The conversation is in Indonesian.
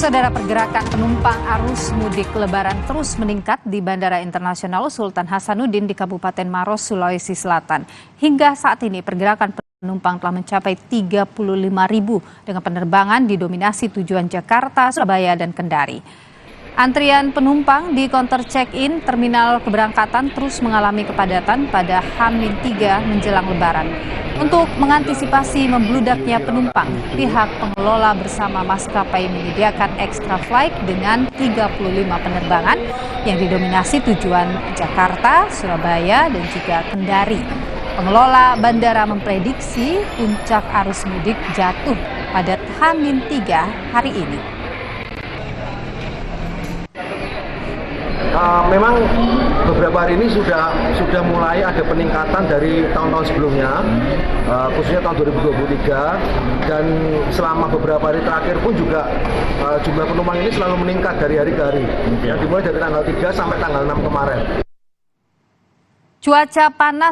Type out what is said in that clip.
Saudara, pergerakan penumpang arus mudik Lebaran terus meningkat di Bandara Internasional Sultan Hasanuddin di Kabupaten Maros, Sulawesi Selatan. Hingga saat ini pergerakan penumpang telah mencapai 35.000 dengan penerbangan didominasi tujuan Jakarta, Surabaya, dan Kendari. Antrian penumpang di counter check-in terminal keberangkatan terus mengalami kepadatan pada H-3 menjelang Lebaran. Untuk mengantisipasi membludaknya penumpang, pihak pengelola bersama maskapai menyediakan extra flight dengan 35 penerbangan yang didominasi tujuan Jakarta, Surabaya, dan juga Kendari. Pengelola bandara memprediksi puncak arus mudik jatuh pada H-3 hari ini. Memang beberapa hari ini sudah mulai ada peningkatan dari tahun-tahun sebelumnya, khususnya tahun 2023, dan selama beberapa hari terakhir pun juga jumlah penumpang ini selalu meningkat dari hari ke hari, dimulai dari tanggal 3 sampai tanggal 6 kemarin. Cuaca panas